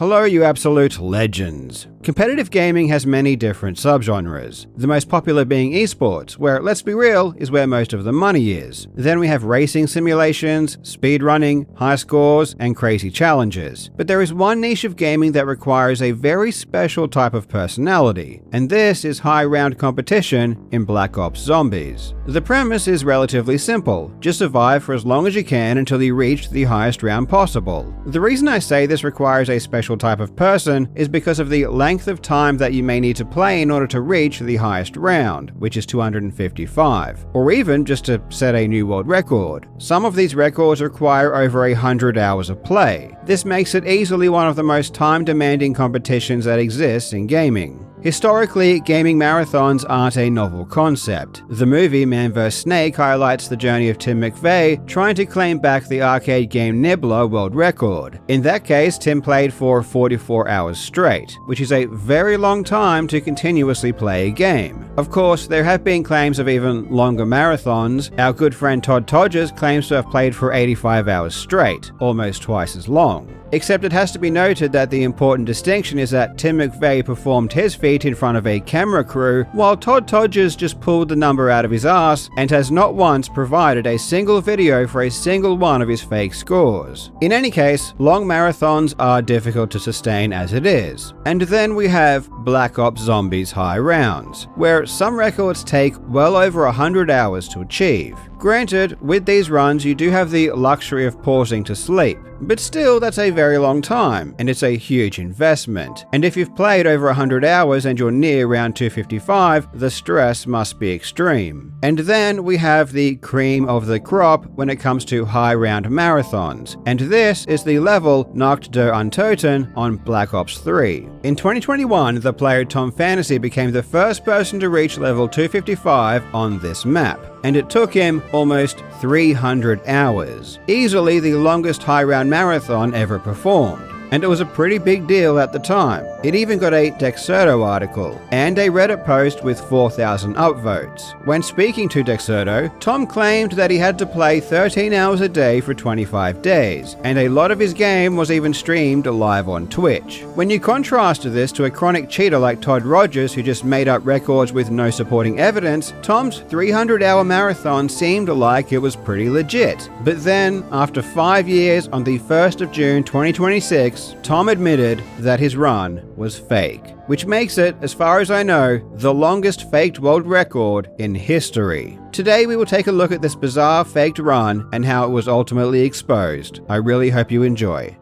Hello, you absolute legends. Competitive gaming has many different subgenres, the most popular being esports, where, let's be real, is where most of the money is. Then we have racing simulations, speedrunning, high scores, and crazy challenges. But there is one niche of gaming that requires a very special type of personality, and this is high-round competition in Black Ops Zombies. The premise is relatively simple: just survive for as long as you can until you reach the highest round possible. The reason I say this requires a special type of person is because of the length of time that you may need to play in order to reach the highest round, which is 255, or even just to set a new world record. Some of these records require over 100 hours of play. This makes it easily one of the most time-demanding competitions that exists in gaming. Historically, gaming marathons aren't a novel concept. The movie Man vs. Snake highlights the journey of Tim McVeigh trying to claim back the arcade game Nibbler world record. In that case, Tim played for 44 hours straight, which is a very long time to continuously play a game. Of course, there have been claims of even longer marathons. Our good friend Todd Todgers claims to have played for 85 hours straight, almost twice as long. Except it has to be noted that the important distinction is that Tim McVeigh performed his feat in front of a camera crew, while Todd Todgers just pulled the number out of his ass and has not once provided a single video for a single one of his fake scores. In any case, long marathons are difficult to sustain as it is. And then we have Black Ops Zombies high rounds, where some records take well over 100 hours to achieve. Granted, with these runs you do have the luxury of pausing to sleep, but still that's a very long time, and it's a huge investment. And if you've played over 100 hours and you're near round 255, the stress must be extreme. And then we have the cream of the crop when it comes to high round marathons, and this is the level Nacht der Untoten on Black Ops 3. In 2021, the player Tom Fantasy became the first person to reach level 255 on this map, and it took him almost 300 hours, easily the longest high round marathon ever performed. And it was a pretty big deal at the time. It even got a Dexerto article and a Reddit post with 4,000 upvotes. When speaking to Dexerto, Tom claimed that he had to play 13 hours a day for 25 days, and a lot of his game was even streamed live on Twitch. When you contrast this to a chronic cheater like Todd Rogers who just made up records with no supporting evidence, Tom's 300-hour marathon seemed like it was pretty legit. But then, after 5 years, on the 1st of June 2026, Tom admitted that his run was fake, which makes it, as far as I know, the longest faked world record in history. Today we will take a look at this bizarre faked run and how it was ultimately exposed. I really hope you enjoy.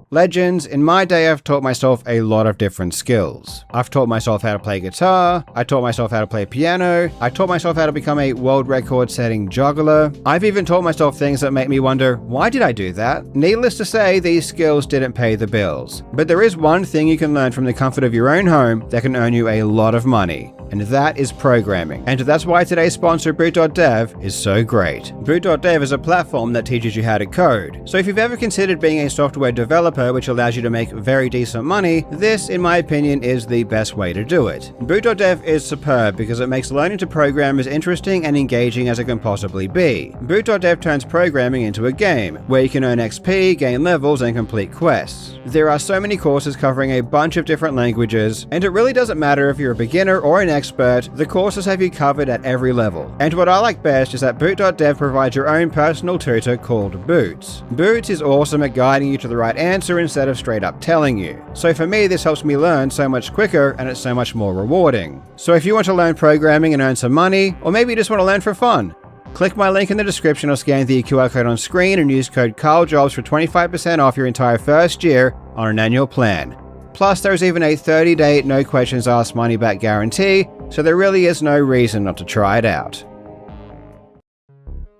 Legends, in my day I've taught myself a lot of different skills. I've taught myself how to play guitar, I taught myself how to play piano, I taught myself how to become a world record setting juggler. I've even taught myself things that make me wonder, why did I do that? Needless to say, these skills didn't pay the bills. But there is one thing you can learn from the comfort of your own home that can earn you a lot of money, and that is programming. And that's why today's sponsor, Boot.dev, is so great. Boot.dev is a platform that teaches you how to code. So if you've ever considered being a software developer, which allows you to make very decent money, this, in my opinion, is the best way to do it. Boot.dev is superb because it makes learning to program as interesting and engaging as it can possibly be. Boot.dev turns programming into a game, where you can earn XP, gain levels, and complete quests. There are so many courses covering a bunch of different languages, and it really doesn't matter if you're a beginner or an expert, the courses have you covered at every level. And what I like best is that Boot.dev provides your own personal tutor called Boots. Boots is awesome at guiding you to the right answer instead of straight up telling you. So for me, this helps me learn so much quicker and it's so much more rewarding. So if you want to learn programming and earn some money, or maybe you just want to learn for fun, click my link in the description or scan the QR code on screen and use code CARLJOBS for 25% off your entire first year on an annual plan. Plus, there's even a 30-day no questions asked money back guarantee, so there really is no reason not to try it out.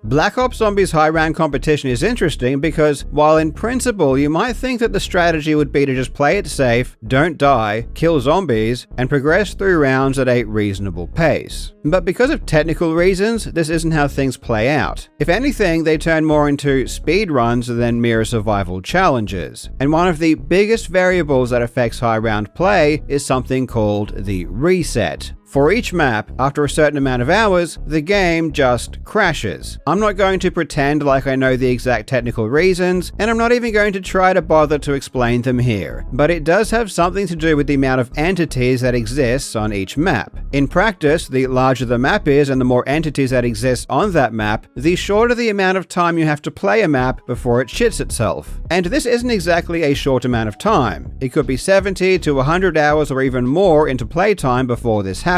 Black Ops Zombies high round competition is interesting because, while in principle you might think that the strategy would be to just play it safe, don't die, kill zombies, and progress through rounds at a reasonable pace. But because of technical reasons, this isn't how things play out. If anything, they turn more into speedruns than mere survival challenges. And one of the biggest variables that affects high round play is something called the reset. For each map, after a certain amount of hours, the game just crashes. I'm not going to pretend like I know the exact technical reasons, and I'm not even going to try to bother to explain them here, but it does have something to do with the amount of entities that exists on each map. In practice, the larger the map is and the more entities that exist on that map, the shorter the amount of time you have to play a map before it shits itself. And this isn't exactly a short amount of time. It could be 70 to 100 hours or even more into playtime before this happens.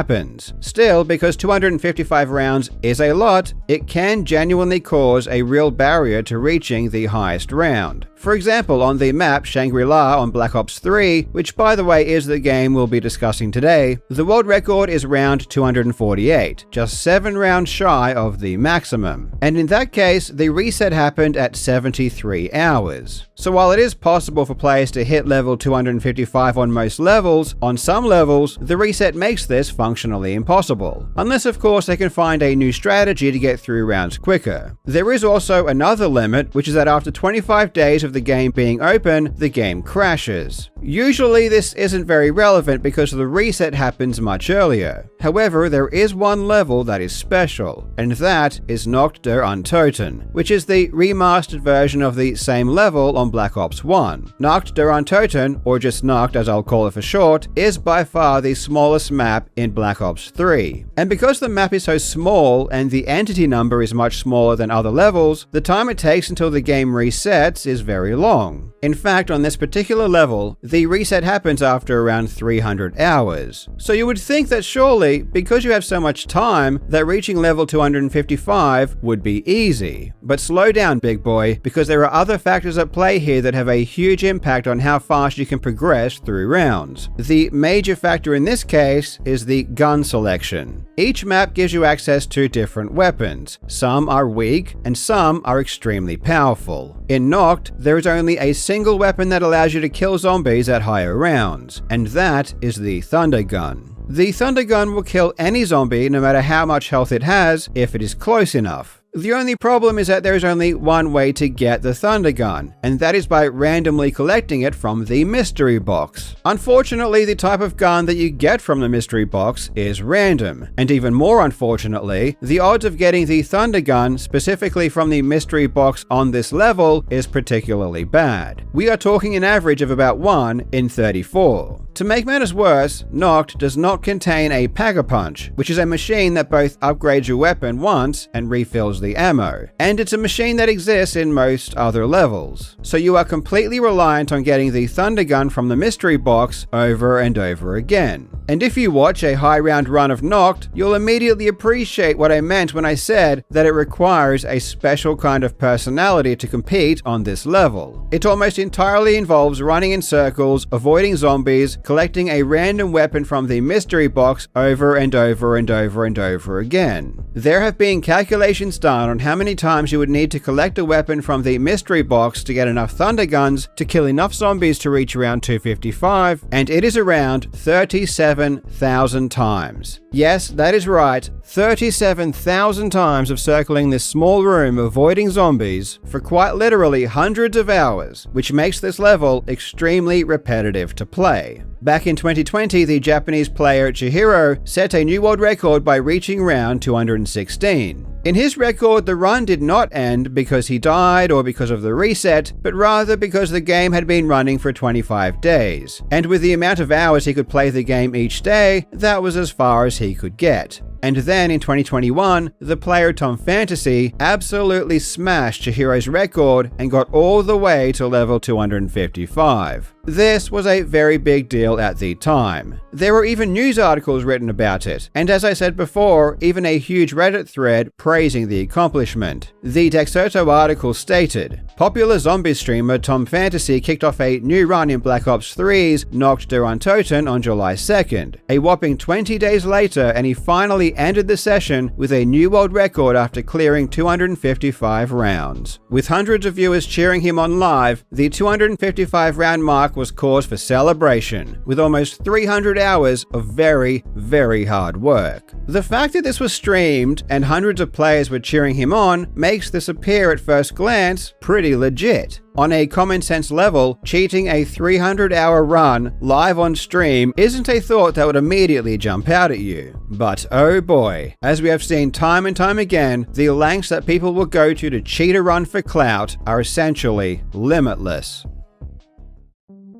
Still, because 255 rounds is a lot, it can genuinely cause a real barrier to reaching the highest round. For example, on the map Shangri-La on Black Ops 3, which by the way is the game we'll be discussing today, the world record is round 248, just 7 rounds shy of the maximum. And in that case, the reset happened at 73 hours. So while it is possible for players to hit level 255 on most levels, on some levels, the reset makes this functionally impossible. Unless of course they can find a new strategy to get through rounds quicker. There is also another limit, which is that after 25 days of the game being open, the game crashes. Usually this isn't very relevant because the reset happens much earlier. However, there is one level that is special, and that is Nacht der Untoten, which is the remastered version of the same level on Black Ops 1. Nacht der Untoten, or just Nacht as I'll call it for short, is by far the smallest map in Black Ops 3. And because the map is so small and the entity number is much smaller than other levels, the time it takes until the game resets is very long. In fact, on this particular level, the reset happens after around 300 hours. So you would think that surely, because you have so much time, that reaching level 255 would be easy. But slow down, big boy, because there are other factors at play here that have a huge impact on how fast you can progress through rounds. The major factor in this case is the gun selection. Each map gives you access to different weapons. Some are weak, and some are extremely powerful. In Nacht, there is only a single weapon that allows you to kill zombies at higher rounds, and that is the Thunder Gun. The Thunder Gun will kill any zombie no matter how much health it has if it is close enough. The only problem is that there is only one way to get the Thunder Gun, and that is by randomly collecting it from the mystery box. Unfortunately, the type of gun that you get from the mystery box is random, and even more unfortunately, the odds of getting the Thunder Gun specifically from the mystery box on this level is particularly bad. We are talking an average of about 1 in 34. To make matters worse, Nacht does not contain a Pack-a-Punch, which is a machine that both upgrades your weapon once and refills the ammo, and it's a machine that exists in most other levels. So you are completely reliant on getting the Thunder Gun from the mystery box over and over again. And if you watch a high round run of Nacht, you'll immediately appreciate what I meant when I said that it requires a special kind of personality to compete on this level. It almost entirely involves running in circles, avoiding zombies, collecting a random weapon from the mystery box over and over and over and over again. There have been calculations done on how many times you would need to collect a weapon from the mystery box to get enough Thunder Guns to kill enough zombies to reach around 255, and it is around 37,000 times. Yes, that is right, 37,000 times of circling this small room avoiding zombies for quite literally hundreds of hours, which makes this level extremely repetitive to play. Back in 2020, the Japanese player Chihiro set a new world record by reaching round 216. In his record, the run did not end because he died or because of the reset, but rather because the game had been running for 25 days. And with the amount of hours he could play the game each day, that was as far as he could get. And then in 2021, the player Tom Fantasy absolutely smashed Chihiro's record and got all the way to level 255. This was a very big deal at the time. There were even news articles written about it, and as I said before, even a huge Reddit thread praising the accomplishment. The Dexerto article stated, popular zombie streamer Tom Fantasy kicked off a new run in Black Ops 3's Nacht der Untoten on July 2nd. A whopping 20 days later, and he finally ended the session with a new world record after clearing 255 rounds. With hundreds of viewers cheering him on live, the 255 round mark luck was cause for celebration, with almost 300 hours of very, very hard work. The fact that this was streamed and hundreds of players were cheering him on makes this appear at first glance pretty legit. On a common sense level, cheating a 300-hour run live on stream isn't a thought that would immediately jump out at you. But oh boy, as we have seen time and time again, the lengths that people will go to cheat a run for clout are essentially limitless.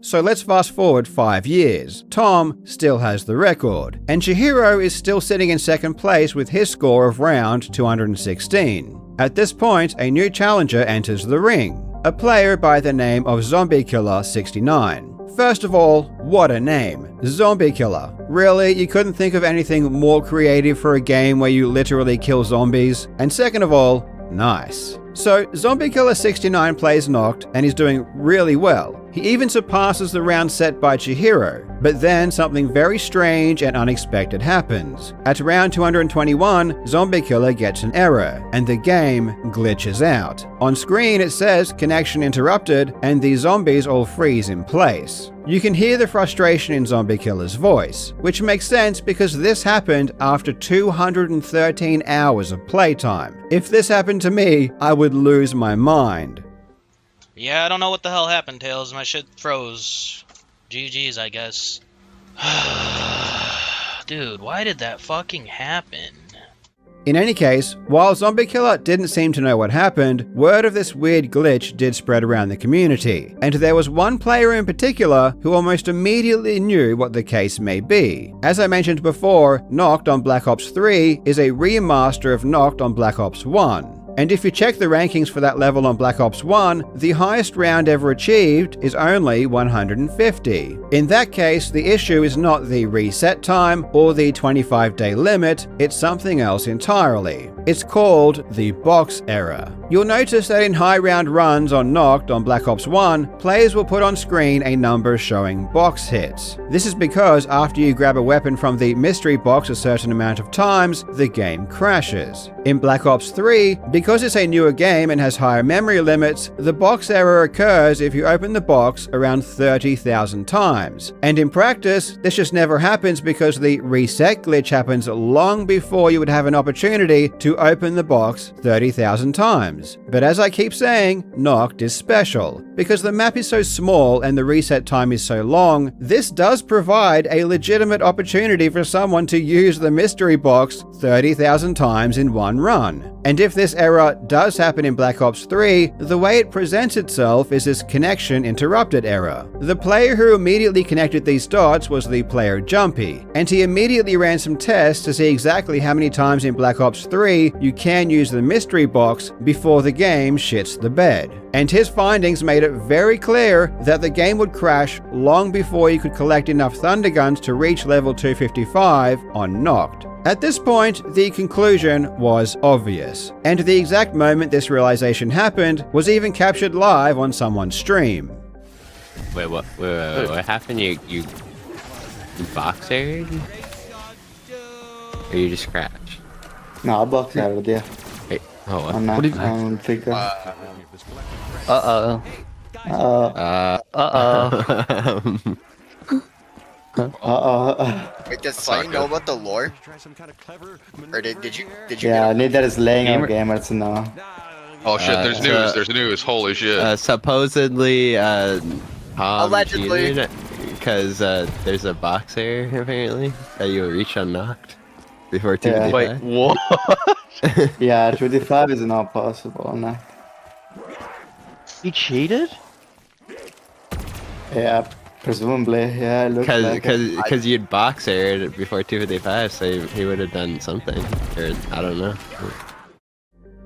So let's fast forward 5 years. Tom still has the record, and Chihiro is still sitting in second place with his score of round 216. At this point, a new challenger enters the ring, a player by the name of Zombie Killer 69. First of all, what a name. Zombie Killer. Really, you couldn't think of anything more creative for a game where you literally kill zombies? And second of all, nice. So, Zombie Killer 69 plays Nacht and is doing really well. He even surpasses the round set by Chihiro, but then something very strange and unexpected happens. At round 221, Zombie Killer gets an error, and the game glitches out. On screen it says connection interrupted, and the zombies all freeze in place. You can hear the frustration in Zombie Killer's voice, which makes sense because this happened after 213 hours of playtime. If this happened to me, I would lose my mind. Yeah, I don't know what the hell happened, Tails. My shit froze. GG's, I guess. Dude, why did that fucking happen? In any case, while Zombie Killer didn't seem to know what happened, word of this weird glitch did spread around the community, and there was one player in particular who almost immediately knew what the case may be. As I mentioned before, Nacht on Black Ops 3 is a remaster of Nacht on Black Ops 1. And if you check the rankings for that level on Black Ops 1, the highest round ever achieved is only 150. In that case, the issue is not the reset time or the 25-day limit, it's something else entirely. It's called the box error. You'll notice that in high round runs on Nacht on Black Ops 1, players will put on screen a number showing box hits. This is because after you grab a weapon from the mystery box a certain amount of times, the game crashes. In Black Ops 3, because it's a newer game and has higher memory limits, the box error occurs if you open the box around 30,000 times. And in practice, this just never happens because the reset glitch happens long before you would have an opportunity to open the box 30,000 times. But as I keep saying, Nacht is special. Because the map is so small and the reset time is so long, this does provide a legitimate opportunity for someone to use the mystery box 30,000 times in one run. And if this error does happen in Black Ops 3, the way it presents itself is this connection interrupted error. The player who immediately connected these dots was the player Jumpy, and he immediately ran some tests to see exactly how many times in Black Ops 3 you can use the mystery box before the game shits the bed. And his findings made it very clear that the game would crash long before you could collect enough Thunder Guns to reach level 255 on Nacht. At this point, the conclusion was obvious, and the exact moment this realization happened was even captured live on someone's stream. Wait, what happened? You box aired? Or you just scratched? No, I box aired, yeah. Wait, oh, what? What did you think? Uh-oh. Wait, does Slayton know about the lore? Or did you Yeah, neither is laying on gamers now. Oh shit, there's news, there's news, holy shit. Supposedly, Tom allegedly. Because there's a box error, apparently, that you will reach on Nacht before 2 Yeah. Wait, what? Yeah, 25 is not possible now. He cheated? Yeah, presumably, yeah, it looks like it. Because you'd box aired before 255, so he would have done something. Or, I don't know.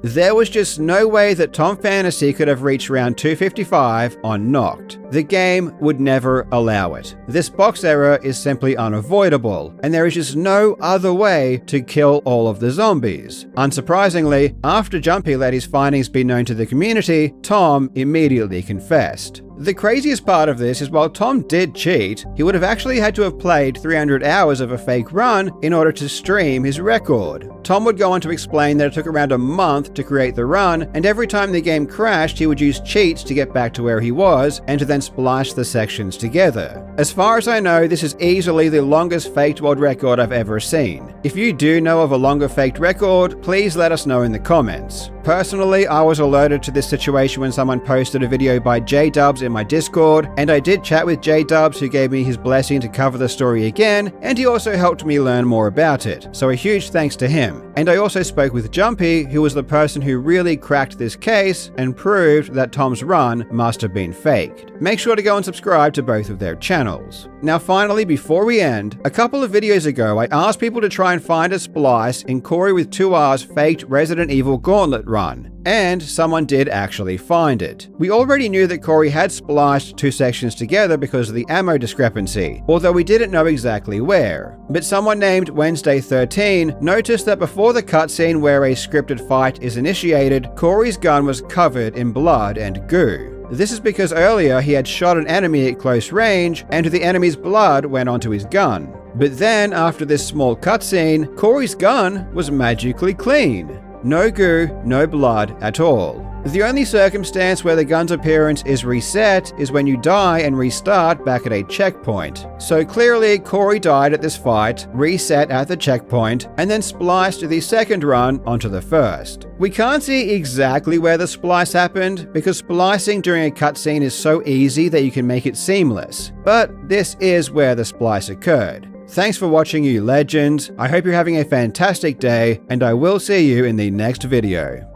There was just no way that Tom Fantasy could have reached round 255 on Nacht. The game would never allow it. This box error is simply unavoidable, and there is just no other way to kill all of the zombies. Unsurprisingly, after Jumpy let his findings be known to the community, Tom immediately confessed. The craziest part of this is while Tom did cheat, he would have actually had to have played 300 hours of a fake run in order to stream his record. Tom would go on to explain that it took around a month to create the run, and every time the game crashed, he would use cheats to get back to where he was, and to then splice the sections together. As far as I know, this is easily the longest faked world record I've ever seen. If you do know of a longer faked record, please let us know in the comments. Personally, I was alerted to this situation when someone posted a video by J-Dubs in my Discord, and I did chat with J-Dubs, who gave me his blessing to cover the story again, and he also helped me learn more about it, so a huge thanks to him. And I also spoke with Jumpy, who was the person who really cracked this case and proved that Tom's run must have been faked. Make sure to go and subscribe to both of their channels. Now finally, before we end, a couple of videos ago I asked people to try and find a splice in Corey with 2R's faked Resident Evil Gauntlet run, and someone did actually find it. We already knew that Corey had spliced 2 sections together because of the ammo discrepancy, although we didn't know exactly where. But someone named Wednesday13 noticed that before the cutscene where a scripted fight is initiated, Corey's gun was covered in blood and goo. This is because earlier he had shot an enemy at close range and the enemy's blood went onto his gun. But then, after this small cutscene, Corey's gun was magically clean. No goo, no blood at all. The only circumstance where the gun's appearance is reset is when you die and restart back at a checkpoint. So clearly, Corey died at this fight, reset at the checkpoint, and then spliced the second run onto the first. We can't see exactly where the splice happened, because splicing during a cutscene is so easy that you can make it seamless. But this is where the splice occurred. Thanks for watching, you legends. I hope you're having a fantastic day, and I will see you in the next video.